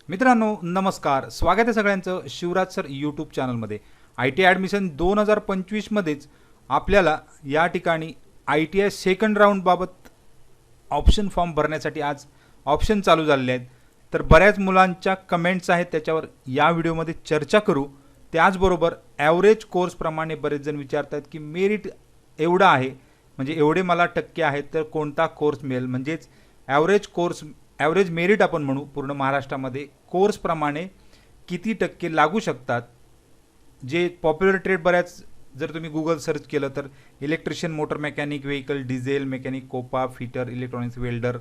मित्रांनो नमस्कार, स्वागत आहे सगळ्यांचं शिवराज सर यूट्यूब चॅनलमध्ये। आय टी आय ॲडमिशन 2025मध्येच आपल्याला या ठिकाणी आय टी आय सेकंड राऊंडबाबत ऑप्शन फॉर्म भरण्यासाठी आज ऑप्शन चालू झालेले आहेत। तर बऱ्याच मुलांच्या कमेंट्स आहेत, त्याच्यावर या व्हिडिओमध्ये चर्चा करू। त्याचबरोबर ॲव्हरेज कोर्सप्रमाणे बरेच जण विचारतात की मेरिट एवढं आहे, म्हणजे एवढे मला टक्के आहेत तर कोणता कोर्स मिळेल, म्हणजेच ॲव्हरेज मेरिट आपण म्हणू पूर्ण महाराष्ट्रामध्ये कोर्सप्रमाणे किती टक्के लागू शकतात। जे पॉप्युलर ट्रेड बऱ्याच जर तुम्ही गूगल सर्च केलं तर electrician, motor mechanic, vehicle, diesel mechanic, COPA, fitter, electronics, welder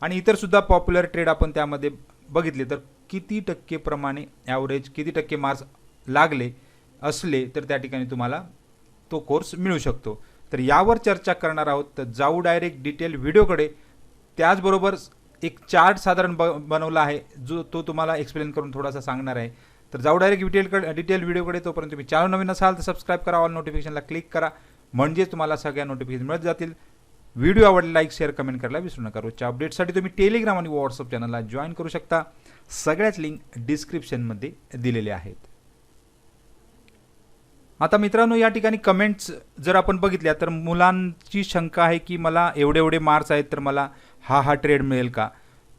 आणि इतर सुद्धा पॉप्युलर ट्रेड आपण त्यामध्ये बघितले तर किती टक्के प्रमाणे ॲव्हरेज किती टक्के मार्क्स लागले असले तर त्या ठिकाणी तुम्हाला तो कोर्स मिळू शकतो। तर यावर चर्चा करणार आहोत। तर जाऊ डायरेक्ट डिटेल व्हिडिओकडे। त्याचबरोबर एक चार्ट साधारण बनवला आहे जो तो तुम्हाला एक्सप्लेन करून थोडासा सांगणार आहे। तर जाऊ डायरेक्ट डिटेल व्हिडिओकडे। तोपर्यंत तुम्ही चॅनल नवीन असाल तर सबस्क्राईब करा, ऑल नोटिफिकेशनला क्लिक करा, म्हणजे तुम्हाला सगळ्या नोटिफिकेशन मिळत जातील। व्हिडिओ आवडला लाईक शेअर कमेंट करायला विसरू नका। रोजच्या अपडेटसाठी तुम्ही टेलिग्राम आणि व्हॉट्सअप चॅनलला जॉईन करू शकता, सगळ्याच लिंक डिस्क्रिप्शनमध्ये दिलेले आहेत। आता मित्रांनो या ठिकाणी कमेंट्स जर आपण बघितल्या तर मुलांची शंका आहे की मला एवढे मार्क्स आहेत तर मला हा ट्रेड मिळेल का।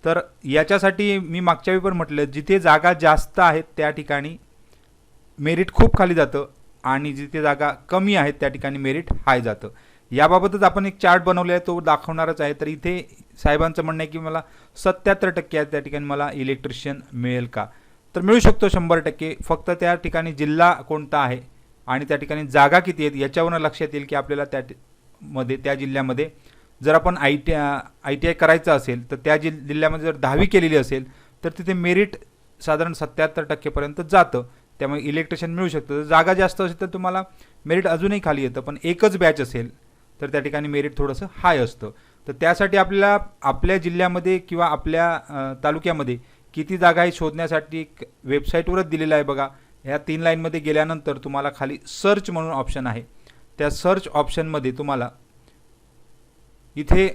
तर याच्यासाठी मी मागच्या वेळी पण म्हटलं, जिथे जागा जास्त आहेत त्या ठिकाणी मेरिट खूप खाली जातं आणि जिथे जागा कमी आहेत त्या ठिकाणी मेरिट हाय जातं। याबाबतच आपण एक चार्ट बनवला आहे, तो दाखवणारच आहे। तर इथे साहेबांचं म्हणणं आहे की मला 77% आहे त्या ठिकाणी मला इलेक्ट्रिशियन मिळेल का, तर मिळू शकतो 100%। फक्त त्या ठिकाणी जिल्हा कोणता आहे आणि त्या ठिकाणी जागा किती आहेत याच्यावरून लक्षात येईल की आपल्याला त्या जिल्ह्यामध्ये जर आपण आय टी आय करायचं असेल तर त्या जिल्ह्यामध्ये जर 10वी केलेली असेल तर तिथे मेरिट साधारण 77% जातं, त्यामुळे इलेक्ट्रिशियन मिळू शकतं। जर जागा जास्त असेल तर तुम्हाला मेरिट अजूनही खाली येतं, पण एकच बॅच असेल तर त्या ठिकाणी मेरिट थोडंसं हाय असतं। तर त्यासाठी आपल्याला आपल्या जिल्ह्यामध्ये किंवा आपल्या तालुक्यामध्ये किती जागा आहे शोधण्यासाठी वेबसाईटवरच दिलेलं आहे बघा। ह्या 3 लाईनमध्ये गेल्यानंतर तुम्हाला खाली सर्च म्हणून ऑप्शन आहे, त्या सर्च ऑप्शनमध्ये तुम्हाला इथे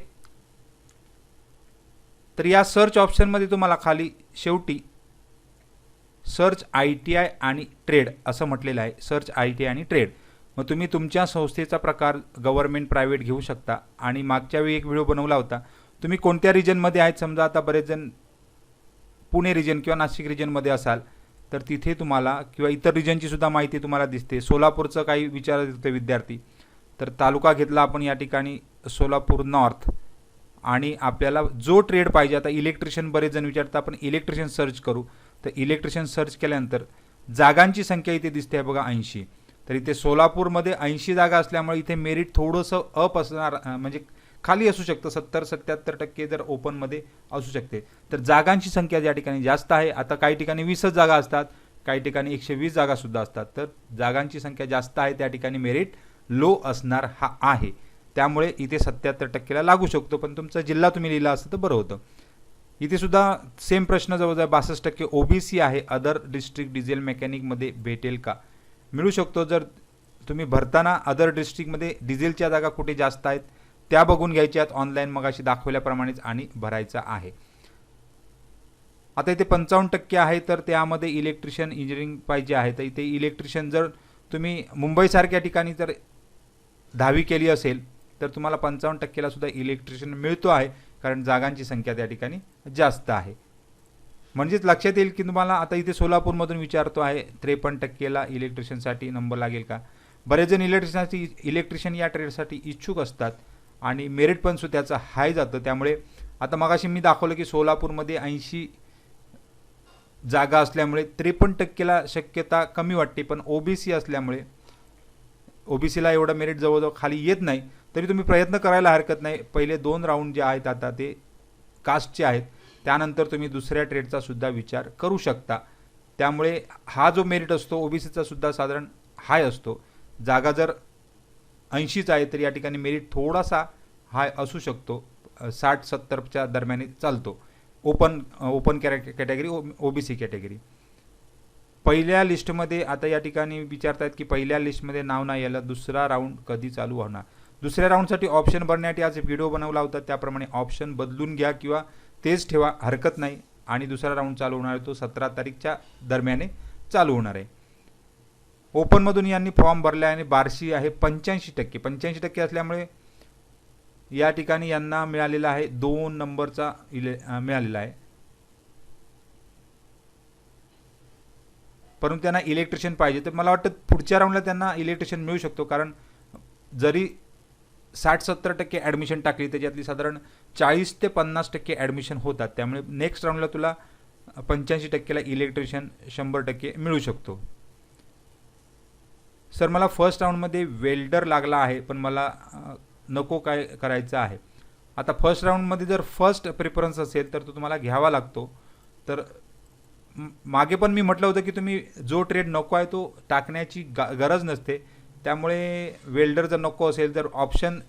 तर या सर्च ऑप्शनमध्ये तुम्हाला खाली शेवटी सर्च आय टी आय आणि ट्रेड असं म्हटलेलं आहे, सर्च आय टी आय आणि ट्रेड। मग तुम्ही तुमच्या संस्थेचा प्रकार गव्हर्नमेंट प्रायव्हेट घेऊ शकता। आणि मागच्या वेळी एक व्हिडिओ बनवला होता, तुम्ही कोणत्या रिजनमध्ये आहेत, समजा आता बरेच जण पुणे रिजन किंवा नाशिक रिजनमध्ये असाल तर तिथे तुम्हाला किंवा इतर रिजनची सुद्धा माहिती तुम्हाला दिसते। सोलापूरचं काही विचारत होते विद्यार्थी, तर तालुका घेतला आपण या ठिकाणी सोलापूर नॉर्थ आणि आपल्याला जो ट्रेड पाहिजे, आता इलेक्ट्रिशियन बरेच जण विचारतात, आपण इलेक्ट्रिशियन सर्च करू। तर इलेक्ट्रिशियन सर्च केल्यानंतर जागांची संख्या इथे दिसते आहे बघा 80। तर इथे सोलापूरमध्ये 80 जागा असल्यामुळे इथे मेरिट थोडंसं अप असणार, म्हणजे खाली असू शकतं, 70-77% जर ओपनमध्ये असू शकते। तर जागांची संख्या या ठिकाणी जास्त आहे। आता काही ठिकाणी 20च जागा असतात, काही ठिकाणी 120 जागासुद्धा असतात। तर जागांची संख्या जास्त आहे त्या ठिकाणी मेरिट लो असणार आहे, त्यामुळे इथे 77%ला लागू शकतो। पण तुमचा जिल्हा तुम्ही लिहिला असतं तर बरं होतं। इथे सुद्धा सेम प्रश्न जवळजवळ 62% ओबीसी आहे। अदर डिस्ट्रिक्ट डिझेल मेकॅनिकमध्ये भेटेल का, मिळू शकतो। जर तुम्ही भरताना अदर डिस्ट्रिक्टमध्ये डिझेलच्या जागा कुठे जास्त आहेत त्या बघून घ्यायच्यात ऑनलाईन मगाशी दाखवल्याप्रमाणेच आणि भरायचा आहे। आता इथे 55% आहे, तर त्यामध्ये इलेक्ट्रिशियन इंजिनिअरिंग पाहिजे आहे। तर इथे इलेक्ट्रिशियन जर तुम्ही मुंबईसारख्या ठिकाणी जर 10वी केली असेल तर तुम्हाला 55%ला सुद्धा इलेक्ट्रिशियन मिळतो आहे, कारण जागांची संख्या त्या ठिकाणी जास्त आहे। म्हणजेच लक्षात येईल की तुम्हाला आता इथे सोलापूरमधून विचारतो आहे 53%ला इलेक्ट्रिशियनसाठी नंबर लागेल का। बरेच जण इलेक्ट्रिशियन या ट्रेडसाठी इच्छुक असतात आणि मेरिट पण सुद्धा त्याचं हाय जातं। त्यामुळे आता मगाशी मी दाखवलं की सोलापूरमध्ये 80 जागा असल्यामुळे 53%ला शक्यता कमी वाटते, पण ओबीसी असल्यामुळे ओबीसीला एवढं मेरिट जवळजवळ खाली येत नाही। तरी तुम्ही प्रयत्न करायला हरकत नाही। पहिले 2 राऊंड जे आहेत आता ते कास्टचे आहेत, त्यानंतर तुम्ही दुसऱ्या ट्रेडचा सुद्धा विचार करू शकता। त्यामुळे हा जो मेरिट असतो ओबीसीचा सुद्धा साधारण हाय असतो। जागा जर 80च आहे तर या ठिकाणी मेरिट थोडासा हाय असू शकतो, 60-70च्या दरम्यान चालतो। Open category, OBC category. पहिल्या लिस्टमध्ये आता या ठिकाणी विचारतात की पहिल्या लिस्टमध्ये नाव नाही आलं, दुसरा राऊंड कधी चालू होणार। दुसऱ्या राऊंडसाठी ऑप्शन भरण्यासाठी आज व्हिडिओ बनवला होता, त्याप्रमाणे ऑप्शन बदलून घ्या किंवा तेच ठेवा, हरकत नाही। आणि दुसरा राऊंड चालू होणार आहे तो 17 तारीखच्या दरम्याने चालू होणार आहे. ओपनमधून यांनी फॉर्म भरला आहे आणि बार्शी आहे 85% असल्यामुळे या ठिकाणी यांना मिळालेला आहे 2 नंबरचा मिळालेला आहे. परंतु त्यांना इलेक्ट्रिशियन पाहिजे, तर मला वाटतं पुढच्या राऊंडला त्यांना इलेक्ट्रिशियन मिळू शकतो, कारण जरी 60-70% ॲडमिशन टाकली त्याच्यातली साधारण 40 ते 50% ॲडमिशन होतात. त्यामुळे नेक्स्ट राऊंडला तुला 85%ला इलेक्ट्रिशियन 100% मिळू शकतो. सर मला फर्स्ट राऊंडमध्ये वेल्डर लागला आहे, पण मला नको काय करायचं आहे. आता फर्स्ट राऊंडमध्ये जर फर्स्ट प्रेफरन्स असेल तर तो तुम्हाला घ्यावा लागतो. तर मागे पण मी म्हटलं होतं की तुम्ही जो ट्रेड नको आहे तो टाकण्याची गरज नसते. त्यामुळे वेल्डर जर नको असेल, जर ऑप्शन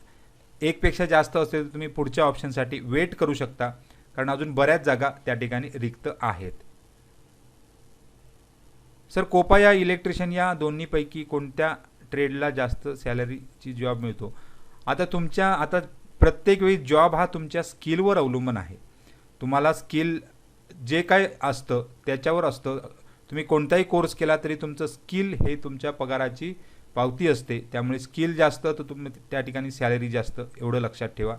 एकपेक्षा जास्त असेल तर तुम्ही पुढच्या ऑप्शनसाठी वेट करू शकता, कारण अजून बऱ्याच जागा त्या ठिकाणी रिक्त आहेत. सर कोपा या इलेक्ट्रिशियन या दोन्हीपैकी कोणत्या ट्रेडला जास्त सॅलरीची जॉब मिळतो? आता प्रत्येक वेळी जॉब हा तुमच्या स्किलवर अवलंबून आहे. तुम्हाला स्किल जे काय असतं त्याच्यावर असतं. तुम्ही कोणताही कोर्स केला तरी तुमचं स्किल हे तुमच्या पगाराची पावती असते. त्यामुळे स्किल जास्त तर तुम्ही त्या ठिकाणी सॅलरी जास्त, एवढं लक्षात ठेवा.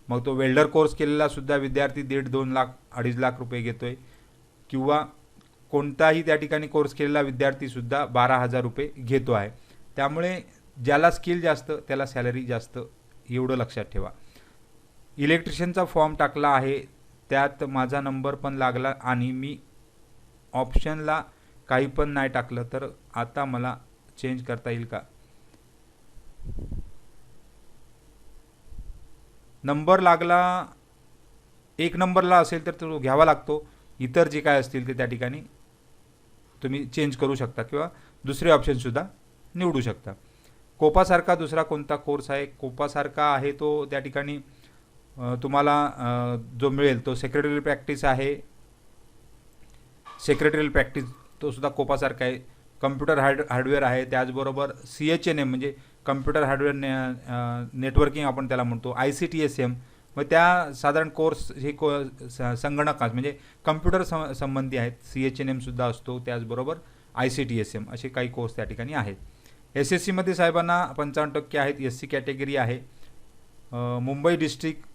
मग तो वेल्डर कोर्स केलेला सुद्धा विद्यार्थी 1.5-2 लाख 2.5 लाख रुपये घेतोय, किंवा कोणताही त्या ठिकाणी कोर्स केलेला विद्यार्थी सुद्धा 12,000 रुपये घेतो आहे. त्यामुळे ज्याला स्किल जास्त त्याला सॅलरी जास्त, एवढं लक्षात ठेवा. इलेक्ट्रिशियनचा फॉर्म टाकला आहे, त्यात माझा नंबर पण लागला आणि मी ऑप्शनला काही पण नाही टाकलं, तर आता मला चेंज करता येईल का? नंबर लागला 1 नंबरला असेल तर तो घ्यावा लागतो. इतर जे काय असतील ते त्या ठिकाणी तुम्ही चेंज करू शकता किंवा दुसरे ऑप्शनसुद्धा निवडू शकता. कोपासारखा दुसरा कोणता कोर्स आहे? कोपासारखा आहे तो त्या ठिकाणी तुम्हाला जो मिळेल तो सेक्रेटरियल प्रॅक्टिस आहे. सेक्रेटरियल प्रॅक्टिस तो सुद्धा कोपासारखा आहे. कम्प्युटर हार्डवेअर आहे, त्याचबरोबर CHNM म्हणजे कम्प्युटर हार्डवेअर नेटवर्किंग आपण त्याला म्हणतो, ICTSM. मग त्या साधारण कोर्स हे संगणकात म्हणजे कम्प्युटर संबंधी आहेत. CHNM सुद्धा असतो, त्याचबरोबर ICTSM असे काही कोर्स त्या ठिकाणी आहेत. SSCमध्ये साहेबांना 55% आहेत, SC कॅटेगरी आहे. मुंबई डिस्ट्रिक्ट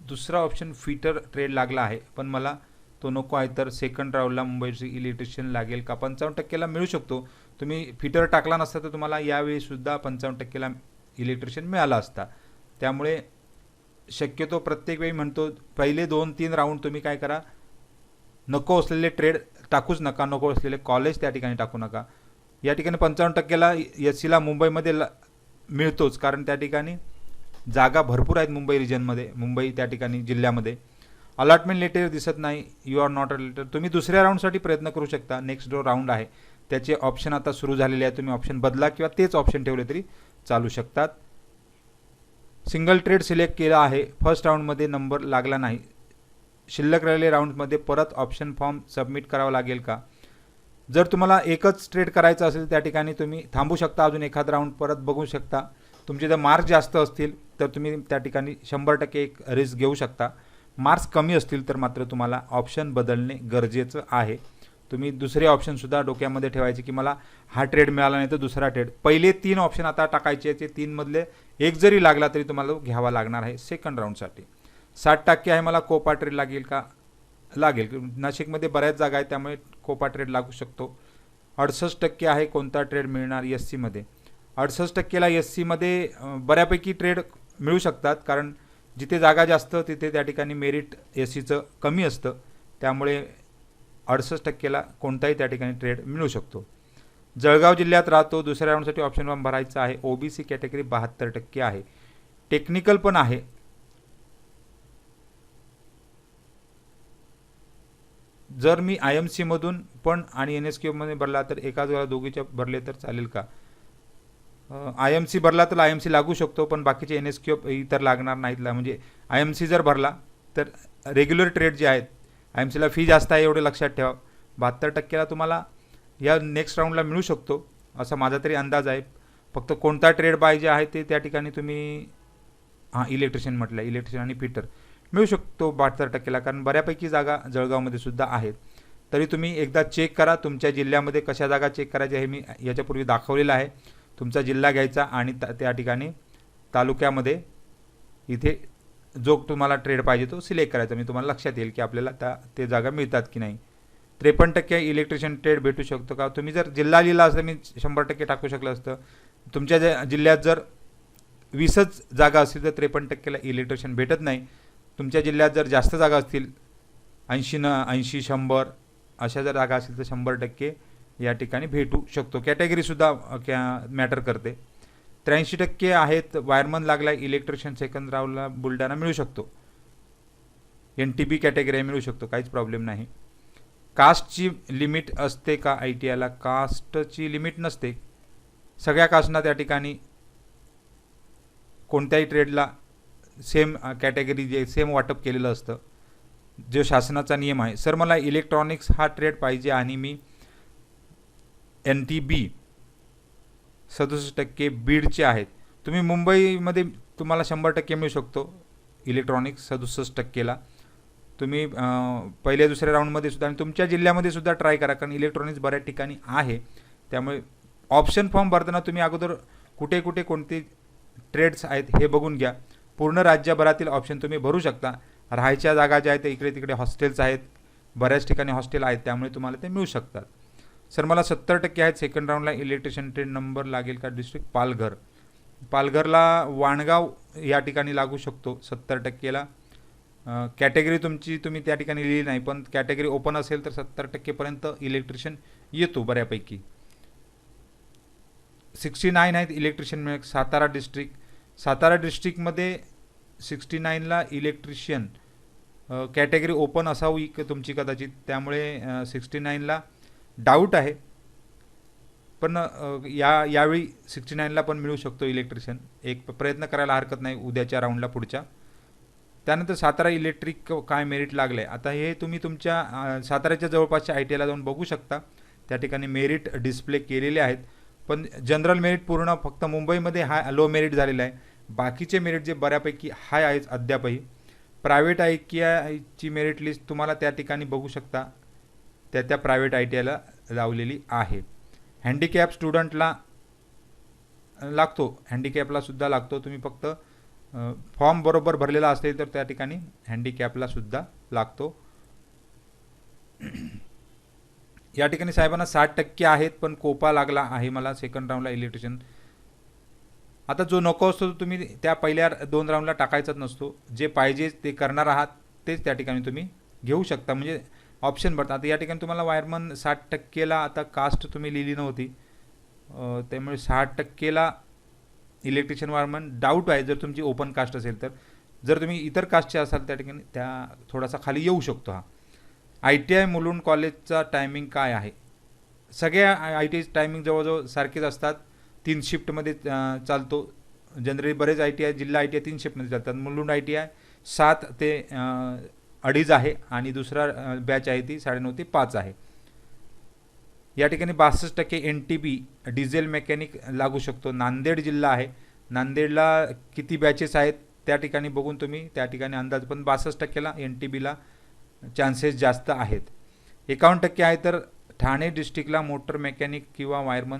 दुसरा ऑप्शन फिटर ट्रेड लागला आहे, पण मला तो नको आहे. तर सेकंड राऊंडला मुंबई डिस्ट्रिक्ट इलेक्ट्रिशियन लागेल का? 55%ला मिळू शकतो. तुम्ही फिटर टाकला नसता तर तुम्हाला यावेळी सुद्धा 55%ला इलेक्ट्रिशियन मिळाला असता. त्यामुळे शक्यतो प्रत्येक वेळी म्हणतो पहिले 2-3 राऊंड तुम्ही काय करा, नको असलेले ट्रेड टाकूच नका, नको असलेले कॉलेज त्या ठिकाणी टाकू नका. या ठिकाणी 55%ला SCला मुंबईमध्ये मिळतोच, कारण त्या ठिकाणी जागा भरपूर आहेत मुंबई रिजनमध्ये, मुंबई त्या ठिकाणी जिल्ह्यामध्ये. अलॉटमेंट लेटर दिसत नाही, you are not a letter. तुम्ही दुसऱ्या राऊंडसाठी प्रयत्न करू शकता. नेक्स्ट जो राऊंड आहे त्याचे ऑप्शन आता सुरू झालेले आहे, तुम्ही ऑप्शन बदला किंवा तेच ऑप्शन ठेवले तरी चालू शकतात. सिंगल ट्रेड सिलेक्ट केला आहे, फर्स्ट राऊंडमध्ये नंबर लागला नाही, शिल्लक राहिलेल्या राऊंडमध्ये परत ऑप्शन फॉर्म सबमिट करावा लागेल का? जर तुम्हाला एकच ट्रेड करायचं असेल त्या ठिकाणी तुम्ही थांबू शकता, अजून एखाद राऊंड परत बघू शकता. तुमचे जर मार्क्स जास्त असतील तर तुम्ही त्या ठिकाणी 100% एक रिस्क घेऊ शकता. मार्क्स कमी असतील तर मात्र तुम्हाला ऑप्शन बदलणे गरजेचं आहे. तुम्ही दुसरे ऑप्शनसुद्धा डोक्यामध्ये ठेवायचे की मला हा ट्रेड मिळाला नाही तर दुसरा ट्रेड. पहिले 3 ऑप्शन आता टाकायचे, ते 3 मधले एक जरी लागला तरी तुम्हाला घ्यावा लागणार आहे सेकंड राऊंडसाठी. 60% आहे, मला कोपा ट्रेड लागेल का? लागेल. नाशिकमध्ये बऱ्याच जागा आहेत त्यामुळे कोपा ट्रेड लागू शकतो. 68% आहे, कोणता ट्रेड मिळणार? SCमध्ये 68%ला SCमध्ये बऱ्यापैकी ट्रेड मिळू शकतात, कारण जिथे जागा जास्त तिथे त्या ठिकाणी मेरिट SCचं कमी असतं. त्यामुळे 68%ला कोणताही त्या ठिकाणी ट्रेड मिळू शकतो. जळगाव जिल्ह्यात राहतो, दुसऱ्या राऊंडसाठी ऑप्शन फॉर्म भरायचा आहे. OBC कॅटेगरी 72% आहे, टेक्निकल पण आहे. जर मी IMC मधून पण आणि NSQ मध्ये भरला तर एकाच वेळा दोघीच्या भरले तर चालेल का? IMC भरला तर IMC लागू शकतो, पण बाकीचे NSQ इतर लागणार नाहीत. म्हणजे IMC जर भरला तर रेग्युलर ट्रेड जे आहेत, IMCला फी जास्त आहे एवढं लक्षात ठेवा. 72%ला तुम्हाला या नेक्स्ट राऊंडला मिळू शकतो असा माझा तरी अंदाज आहे. फक्त कोणता ट्रेड पाहिजे आहे ते त्या ठिकाणी तुम्ही इलेक्ट्रिशियन म्हटलं, इलेक्ट्रिशियन आणि फिटर. मिळू शकतो 72%ला, कारण बऱ्यापैकी जागा जळगावमध्ये सुद्धा आहेत. तरी तुम्ही एकदा चेक करा तुमच्या जिल्ह्यामध्ये कशा जागा चेक करायच्या हे मी याच्यापूर्वी दाखवलेलं आहे. तुमचा जिल्हा घ्यायचा आणि त्या ठिकाणी तालुक्यामध्ये इथे जो तुम्हाला ट्रेड पाहिजे तो सिलेक्ट करायचा. मी तुम्हाला लक्षात येईल की आपल्याला ते जागा मिळतात की नाही. 53% इलेक्ट्रिशियन ट्रेड भेटू शकतो का. तुम्ही जर जिल्हा लिहिला असतं मी 100% टाकू शकलं असतं. तुमच्या जिल्ह्यात जर 20च जागा असतील तर 53%ला इलेक्ट्रिशियन भेटत नाही. तुमच्या जिल्ह्यात जर जास्त जागा असतील 80 100 अशा जर जागा असतील तर 100% या ठिकाणी भेटू शकतो. कॅटेगरीसुद्धा मॅटर करते. 83% आहेत वायरमन लागला इलेक्ट्रिशियन सेकंड राऊंडला बुलढाणा मिळू शकतो. NTB कॅटेगरी मिळू शकतो, काहीच प्रॉब्लेम नाही. कास्टची लिमिट असते का ITIला. कास्टची लिमिट नसते. सगळ्या कास्टना त्या ठिकाणी कोणत्याही ट्रेडला सेम कॅटेगरी जे सेम वाटप केलेलं असतं, जो शासनाचा नियम आहे. सर मला इलेक्ट्रॉनिक्स हा ट्रेड पाहिजे आणि मी NTB 67% बीडचे आहेत. तुम्ही मुंबईमध्ये तुम्हाला 100% मिळू शकतो इलेक्ट्रॉनिक्स 67%ला. तुम्ही पहिल्या दुसऱ्या राऊंडमध्ये सुद्धा आणि तुमच्या जिल्ह्यामध्ये सुद्धा ट्राय करा, कारण इलेक्ट्रॉनिक्स बऱ्याच ठिकाणी आहे. त्यामुळे ऑप्शन फॉर्म भरताना तुम्ही अगोदर कुठे कुठे कोणते ट्रेड्स आहेत हे बघून घ्या. पूर्ण राज्यभरातील ऑप्शन तुम्ही भरू शकता. राहायच्या जागा ज्या आहेत इकडे तिकडे हॉस्टेल्स आहेत, बऱ्याच ठिकाणी हॉस्टेल आहेत, त्यामुळे तुम्हाला ते मिळू शकतात. सर मला 70% आहेत सेकंड राऊंडला इलेक्ट्रिशियन ट्रेड नंबर लागेल का. डिस्ट्रिक्ट पालघर. पालघरला वाणगाव या ठिकाणी लागू शकतो 70%ला. कॅटेगरी तुम्ही त्या ठिकाणी लिहिली नाही, पण कॅटेगरी ओपन असेल तर 70%पर्यंत इलेक्ट्रिशियन येतो बऱ्यापैकी. 69 आहेत इलेक्ट्रिशियन मिळेल. सातारा डिस्ट्रिक्ट. सातारा डिस्ट्रिक्टमध्ये 69ला इलेक्ट्रिशियन कॅटेगरी ओपन असावी तुमची कदाचित, त्यामुळे 69ला डाऊट आहे. पण यावेळी 69ला पण मिळू शकतो इलेक्ट्रिशियन. एक प्रयत्न करायला हरकत नाही उद्याच्या राऊंडला पुढच्या. त्यानंतर सातारा इलेक्ट्रिक काय मेरिट लागलं आहे. आता हे तुम्ही तुमच्या साताऱ्याच्या जवळपासच्या ITIला जाऊन बघू शकता. त्या ठिकाणी मेरिट डिस्प्ले केलेले आहेत. पण जनरल मेरिट पूर्ण फक्त मुंबईमध्ये लो मेरिट झालेलं आहे. बाकीचे मेरिट जे बऱ्यापैकी हाय आहेत अद्यापही. प्रायव्हेट ITIची मेरिट लिस्ट तुम्हाला त्या ठिकाणी बघू शकता. त्या प्रायव्हेट ITIला लावलेली आहे. हँडिकॅप स्टुडंटला लागतो, हँडिकॅपला सुद्धा लागतो. तुम्ही फक्त फॉर्म बरोबर भरलेला असेल तर त्या ठिकाणी हँडिकॅपला सुद्धा लागतो. या ठिकाणी साहेबांना 60% आहेत, पण कोपा लागला आहे मला सेकंड राऊंडला इलेक्ट्रिशियन. आता जो नको असतो तो तुम्ही त्या पहिल्या 2 राऊंडला टाकायचाच नसतो. जे पाहिजे ते करणार आहात तेच त्या ठिकाणी तुम्ही घेऊ शकता, म्हणजे ऑप्शन भरता. आता या ठिकाणी तुम्हाला वायरमन 60%ला आता कास्ट तुम्ही लिहिली नव्हती, त्यामुळे 60%ला इलेक्ट्रिशियन वायरमन डाऊट आहे जर तुमची ओपन कास्ट असेल तर. जर तुम्ही इतर कास्टचे असाल त्या ठिकाणी त्या थोडासा खाली येऊ शकतो. हा ITI मुलुंड कॉलेजचा टायमिंग काय आहे. सगळ्या ITI टायमिंग जवळजवळ सारखेच असतात. 3 शिफ्टमध्ये चालतो. जनरली बरेच ITI जिल्हा ITI 3 शिफ्टमध्ये चालतात. मुलुंड ITI 7 ते 2:30 आहे आणि दुसरा बॅच आहे ती 9:30 ते 5 आहे. या ठिकाणी 62% NTB डिझेल मेकॅनिक लागू शकतो. नांदेड जिल्हा आहे. नांदेडला किती बॅचेस आहेत त्या ठिकाणी बघून तुम्ही त्या ठिकाणी अंदाज, पण 62%ला NTBला चान्सेस जास्त आहेत. 51% आहे तर ठाणे डिस्ट्रिक्टला मोटर मेकॅनिक किंवा वायरमन.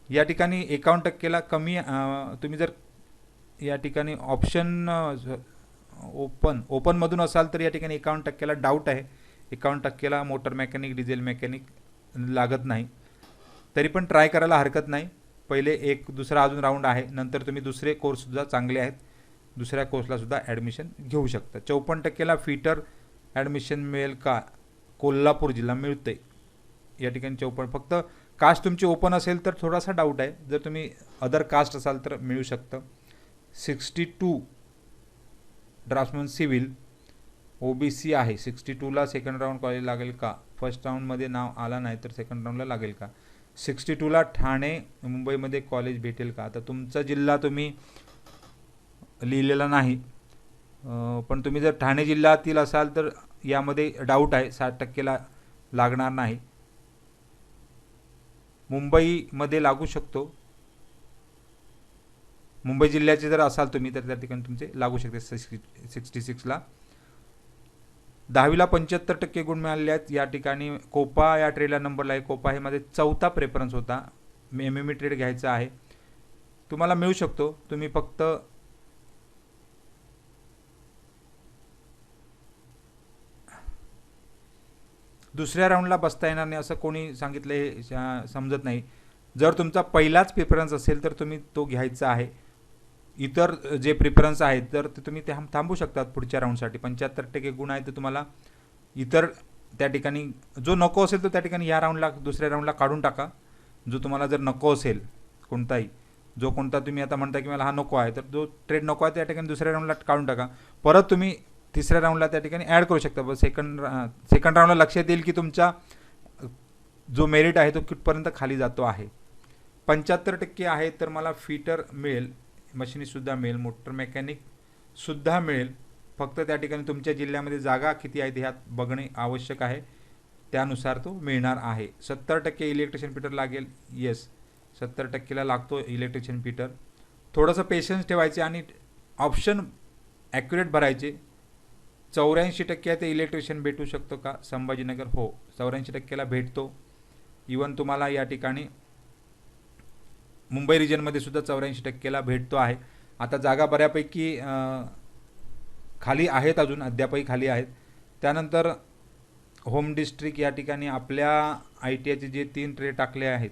या ठिकाणी 51%ला कमी. तुम्ही जर या ठिकाणी ऑप्शन ओपनमधून असाल तर या ठिकाणी 51%ला डाऊट आहे. 51%ला मोटर मेकॅनिक डिझेल मेकॅनिक लागत नाही. तरी पण ट्राय करायला हरकत नाही. पहिले दुसरा अजून राऊंड आहे, नंतर तुम्ही दुसरे कोर्ससुद्धा चांगले आहेत, दुसऱ्या कोर्सला सुद्धा ॲडमिशन घेऊ शकता. 54%ला फिटर ॲडमिशन मिळेल का. कोल्हापूर जिल्हा मिळते या ठिकाणी 54. फक्त कास्ट तुमची ओपन असेल तर थोडासा डाऊट आहे. जर तुम्ही अदर कास्ट असाल तर मिळू शकतं. 62 ड्राफ्ट्समन सिव्हिल OBC आहे. 62ला सेकंड राऊंड कॉलेज लागेल का. फर्स्ट राऊंडमध्ये नाव आला नाही तर सेकंड राऊंडला लागेल का. 62ला ठाणे मुंबईमध्ये कॉलेज भेटेल का. आता तुमचा जिल्हा तुम्ही लिहिलेला नाही, पण तुम्ही जर ठाणे जिल्ह्यातील असाल तर यामध्ये डाऊट आहे. 60%ला लागणार नाही. मुंबईमध्ये लागू शकतो. मुंबई जिल्ह्याचे जर असाल तुम्ही तर त्या ठिकाणी तुमचे लागू शकते 66ला. 10वीला 75% गुण मिळालेले आहेत. या ठिकाणी कोपा या ट्रेडला नंबरला आहे. कोपा हे माझे 4था प्रेफरन्स होता. MMA ट्रेड घ्यायचा आहे, तुम्हाला मिळू शकतो. तुम्ही फक्त दुसऱ्या राऊंडला बसता येणार नाही असं कोणी सांगितलं हे समजत नाही. जर तुमचा पहिलाच प्रेफरन्स असेल तर तुम्ही तो घ्यायचा आहे. इतर जे प्रेफरन्स आहेत तर ते तुम्ही ते थांबू शकतात पुढच्या राऊंडसाठी. 75% गुण आहे तर तुम्हाला इतर त्या ठिकाणी जो नको असेल तर त्या ठिकाणी या राऊंडला दुसऱ्या राऊंडला काढून टाका. जो तुम्हाला जर नको असेल कोणताही, जो कोणता तुम्ही आता म्हणता की मला हा नको आहे, तर जो ट्रेड नको आहे त्या ठिकाणी दुसऱ्या राऊंडला काढून टाका. परत तुम्ही तिसऱ्या राऊंडला त्या ठिकाणी ॲड करू शकता. बस सेकंड राऊंडला लक्षात येईल की तुमचा जो मेरिट आहे तो कितपर्यंत खाली जातो आहे. 75% आहे तर मला फिटर मिळेल, मशिनीसुद्धा मिळेल, मोटर मेकॅनिकसुद्धा मिळेल. फक्त त्या ठिकाणी तुमच्या जिल्ह्यामध्ये जागा किती आहेत ह्यात बघणे आवश्यक आहे, त्यानुसार तो मिळणार आहे. 70% इलेक्ट्रिशियन फिटर लागेल. येस, 70%ला लागतो इलेक्ट्रिशियन फिटर. थोडंसं पेशन्स ठेवायचे आणि ऑप्शन ॲक्युरेट भरायचे. 84% आहे ते इलेक्ट्रिशियन भेटू शकतो का संभाजीनगर? हो, 84%ला भेटतो. इवन तुम्हाला या ठिकाणी मुंबई रिजनमध्ये सुद्धा 84%ला भेटतो आहे. आता जागा बऱ्यापैकी खाली आहेत, अजून अद्यापही खाली आहेत. त्यानंतर होम डिस्ट्रिक्ट या ठिकाणी आपल्या ITIचे जे 3 ट्रेड टाकले आहेत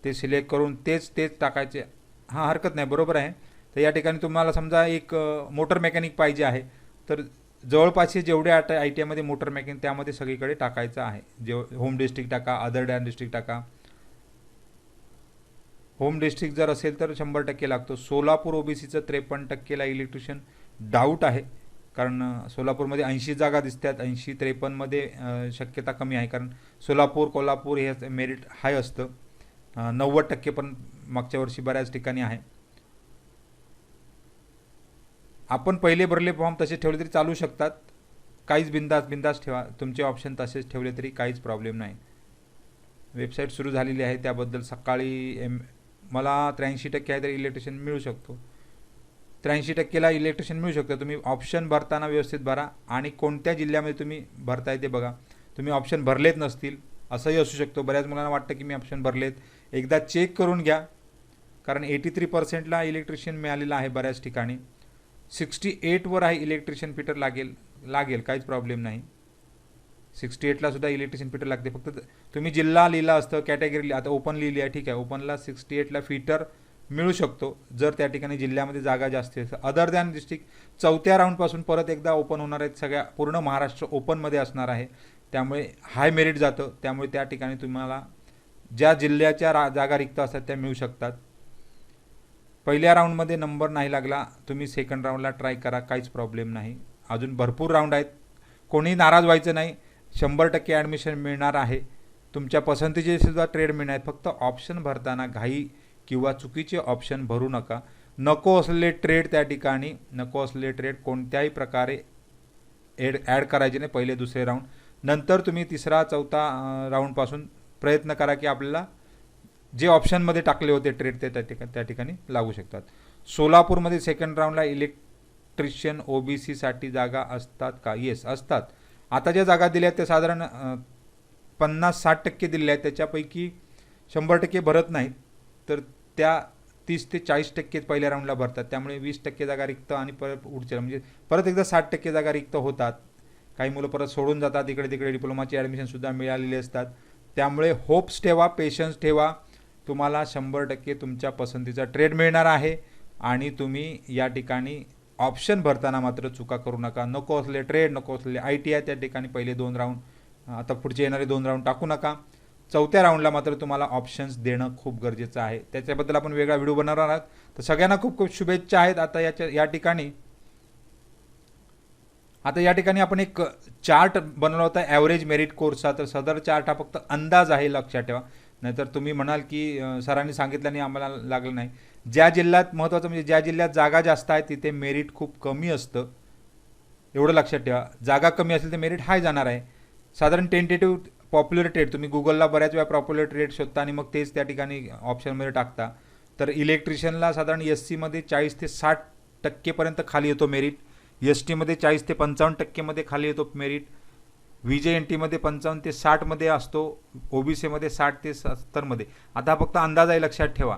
ते सिलेक्ट करून तेच टाकायचे. हां, हरकत नाही, बरोबर आहे. तर या ठिकाणी तुम्हाला समजा एक मोटर मेकॅनिक पाहिजे आहे तर जवळपासचे जेवढे ITIमध्ये मोटर मेकॅनिक त्यामध्ये सगळीकडे टाकायचं आहे. होम डिस्ट्रिक्ट टाका, अदर डॅन डिस्ट्रिक्ट टाका. होम डिस्ट्रिक्ट जर असेल तर 100% लागतो. सोलापूर OBCचं 53%ला इलेक्ट्रिशियन डाऊट आहे, कारण सोलापूरमध्ये 80 जागा दिसतात. 80-53मध्ये शक्यता कमी आहे, कारण सोलापूर कोल्हापूर हे मेरिट हाय असतं. 90% पण मागच्या वर्षी बऱ्याच ठिकाणी आहे. आपण पहिले भरले फॉर्म तसे ठेवले तरी चालू शकतात, काहीच बिंदास ठेवा. तुमचे ऑप्शन तसेच ठेवले तरी काहीच प्रॉब्लेम नाही. वेबसाईट सुरू झालेली आहे, त्याबद्दल सकाळी मला 83% आहे तर इलेक्ट्रिशियन मिळू शकतो. 83%ला इलेक्ट्रिशियन मिळू शकतो. तुम्ही ऑप्शन भरताना व्यवस्थित भरा आणि कोणत्या जिल्ह्यामध्ये तुम्ही भरताय ते बघा. तुम्ही ऑप्शन भरलेत नसतील असंही असू शकतो. बऱ्याच मुलांना वाटतं की मी ऑप्शन भरलेत, एकदा चेक करून घ्या, कारण 83%ला इलेक्ट्रिशियन मिळालेला आहे बऱ्याच ठिकाणी. 68वर आहे इलेक्ट्रिशियन फिटर लागेल काहीच प्रॉब्लेम नाही. 68ला सुद्धा इलेक्ट्रिशियन फिटर लागते. फक्त तुम्ही जिल्हा लिहिला असतं, कॅटेगरी आता ओपन लिहिली आहे, ठीक आहे. ओपनला 68ला फिटर मिळू शकतो जर त्या ठिकाणी जिल्ह्यामध्ये जागा जास्त आहे. अदर दॅन डिस्ट्रिक्ट 4थ्या राऊंडपासून परत एकदा ओपन होणार आहेत. सगळ्या पूर्ण महाराष्ट्र ओपनमध्ये असणार आहे, त्यामुळे हाय मेरिट जातं. त्यामुळे त्या ठिकाणी तुम्हाला ज्या जिल्ह्याच्या जागा रिक्त असतात त्या मिळू शकतात. पहिल्या राऊंडमध्ये नंबर नाही लागला, तुम्ही सेकंड राऊंडला ट्राय करा, काहीच प्रॉब्लेम नाही. अजून भरपूर राऊंड आहेत, कोणी नाराज व्हायचं नाही. 100% ॲडमिशन मिळणार आहे. तुमच्या पसंतीचे सुद्धा ट्रेड मिळणार आहेत. फक्त ऑप्शन भरताना घाई किंवा चुकीचे ऑप्शन भरू नका. नको असलेले ट्रेड त्या ठिकाणी कोणत्याही प्रकारे ॲड करायचे नाही पहिले दुसरे राऊंड. नंतर तुम्ही तिसरा चौथा राऊंडपासून प्रयत्न करा की आपल्याला जे ऑप्शनमध्ये टाकले होते ट्रेड ते त्या ठिकाणी लागू शकतात. सोलापूरमध्ये सेकंड राऊंडला इलेक्ट्रिशियन OBCसाठी जागा असतात का? येस, असतात. आता ज्या जागा दिल्या आहेत त्या साधारण 50-60% दिलेल्या आहेत. त्याच्यापैकी 100% भरत नाहीत, तर त्या 30 ते 40% पहिल्या राऊंडला भरतात. त्यामुळे 20% जागा रिक्त आणि परत पुढच्या म्हणजे परत एकदा 60% जागा रिक्त होतात. काही मुलं परत सोडून जातात. इकडे तिकडे डिप्लोमाची ॲडमिशनसुद्धा मिळालेली असतात. त्यामुळे होप्स ठेवा, पेशन्स ठेवा. तुम्हाला 100% तुमच्या पसंतीचा ट्रेड मिळणार आहे आणि तुम्ही या ठिकाणी ऑप्शन भरताना मात्र चुका करू नका. नको असलेले ट्रेड, नको असलेले ITI त्या ठिकाणी पहिले 2 राऊंड, आता पुढचे येणारे 2 राऊंड टाकू नका. 4थ्या राऊंडला मात्र तुम्हाला ऑप्शन्स देणं खूप गरजेचं आहे. त्याच्याबद्दल आपण वेगळा व्हिडिओ बनवणार आहोत. तर सगळ्यांना खूप खूप शुभेच्छा आहेत. आता या ठिकाणी आपण एक चार्ट बनवला होता ॲव्हरेज मेरिट कोर्सचा. तर सदर चार्ट हा फक्त अंदाज आहे, लक्षात ठेवा. नाहीतर तुम्ही म्हणाल की सरांनी सांगितलं आणि आम्हाला लागलं नाही. ज्या जिल्ह्यात महत्त्वाचं म्हणजे ज्या जिल्ह्यात जागा जास्त आहे तिथे मेरिट खूप कमी असतं, एवढं लक्षात ठेवा. जागा कमी असेल तर मेरिट हाय जाणार आहे. साधारण टेंटेटिव्ह पॉप्युलर ट्रेड तुम्ही गुगलला बऱ्याच वेळा पॉप्युलर ट्रेड शोधता आणि मग तेच त्या ठिकाणी ऑप्शनमध्ये टाकता. तर इलेक्ट्रिशियनला साधारण SCमध्ये 40 ते 60% खाली येतो मेरिट. एस टीमध्ये 40 ते 55% मध्ये खाली येतो मेरिट, VJNT मध्ये 55 ते 60 मध्ये असतो, OBC मध्ये 60 ते 70 मध्ये. आता फक्त अंदाज आहे, लक्षात ठेवा.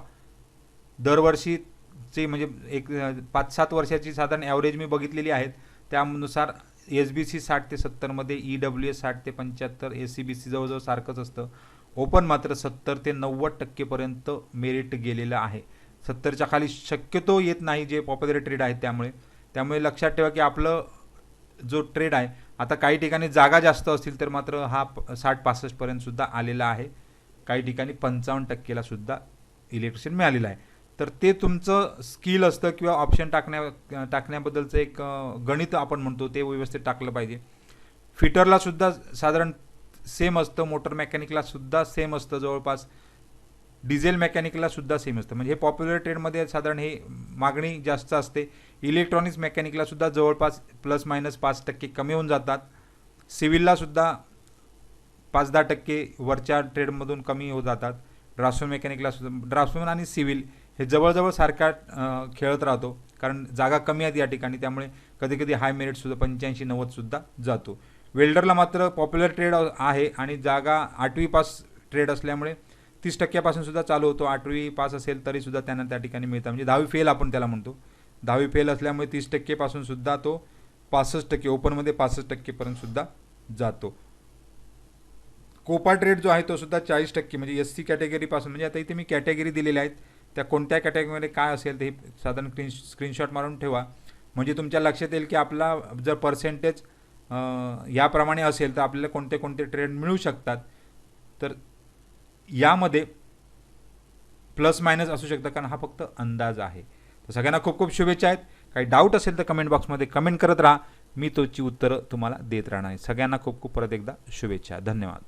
दरवर्षीचे म्हणजे एक 5-7 वर्षाची साधारण ॲव्हरेज मी बघितलेली आहेत, त्यानुसार SBC 60 ते 70 मध्ये, EWS 60 ते 75, SCBC जवळजवळ सारखंच असतं. ओपन मात्र 70 ते 90% पर्यंत मेरिट गेलेलं आहे. 70च्या खाली शक्यतो येत नाही जे पॉप्युलर ट्रेड आहेत. त्यामुळे लक्षात ठेवा की आपलं जो ट्रेड आहे, आता काही ठिकाणी जागा जास्त असतील तर मात्र हा 60-65 पर्यंत सुद्धा आलेला आहे. काही ठिकाणी 55%ला सुद्धा इलेक्ट्रिशियन मिळालेलं आहे. तर ते तुमचं स्किल असतं किंवा ऑप्शन टाकण्याबद्दलचं एक गणित आपण म्हणतो, ते व्यवस्थित टाकलं पाहिजे. फिटरला सुद्धा साधारण सेम असतं, मोटर मेकॅनिकला सुद्धा सेम असतं जवळपास, डिझेल मेकॅनिकला सुद्धा सेम असतं. म्हणजे हे पॉप्युलर ट्रेडमध्ये साधारण हे मागणी जास्त असते. इलेक्ट्रॉनिक्स मेकॅनिकला सुद्धा जवळपास ±5% कमी होऊन जातात. सिव्हिलला सुद्धा 5-10% वरच्या ट्रेडमधून कमी होत जातात. ड्राफ्ट्समन मेकॅनिकला सुद्धा, ड्राफ्ट्समन आणि सिव्हिल हे जवळजवळ सारखा खेळत राहतो, कारण जागा कमी आहेत या ठिकाणी. त्यामुळे कधी हाय मेरिटसुद्धा 85-90 सुद्धा जातो. वेल्डरला मात्र पॉप्युलर ट्रेड आहे आणि जागा 8वी पास ट्रेड असल्यामुळे 30% सुद्धा चालू होतो. 8वी पास असेल तरी सुद्धा त्यांना त्या ठिकाणी मिळतं, म्हणजे 10वी फेल आपण त्याला म्हणतो. 10वी फेल असल्यामुळे 30% सुद्धा तो 65%, ओपनमध्ये 65% पर्यंत सुद्धा जातो. कोपा ट्रेड जो आहे तो सुद्धा 40%, म्हणजे SC कॅटेगरीपासून, म्हणजे आता इथे मी कॅटेगरी दिलेल्या आहेत, त्या कोणत्या कॅटेगरीमध्ये काय असेल ते साधारण स्क्रीनशॉट मारून ठेवा, म्हणजे तुमच्या लक्षात येईल की आपला जर पर्सेंटेज याप्रमाणे असेल तर आपल्याला कोणते ट्रेड मिळू शकतात. तर यामध्ये प्लस मायनस असू शकतं, कारण हा फक्त अंदाज आहे. तर सगळ्यांना खूप खूप शुभेच्छा आहेत. काही डाऊट असेल तर कमेंट बॉक्समध्ये कमेंट करत राहा, मी तोची उत्तरं तुम्हाला देत राहणार आहे. सगळ्यांना खूप खूप परत एकदा शुभेच्छा. धन्यवाद.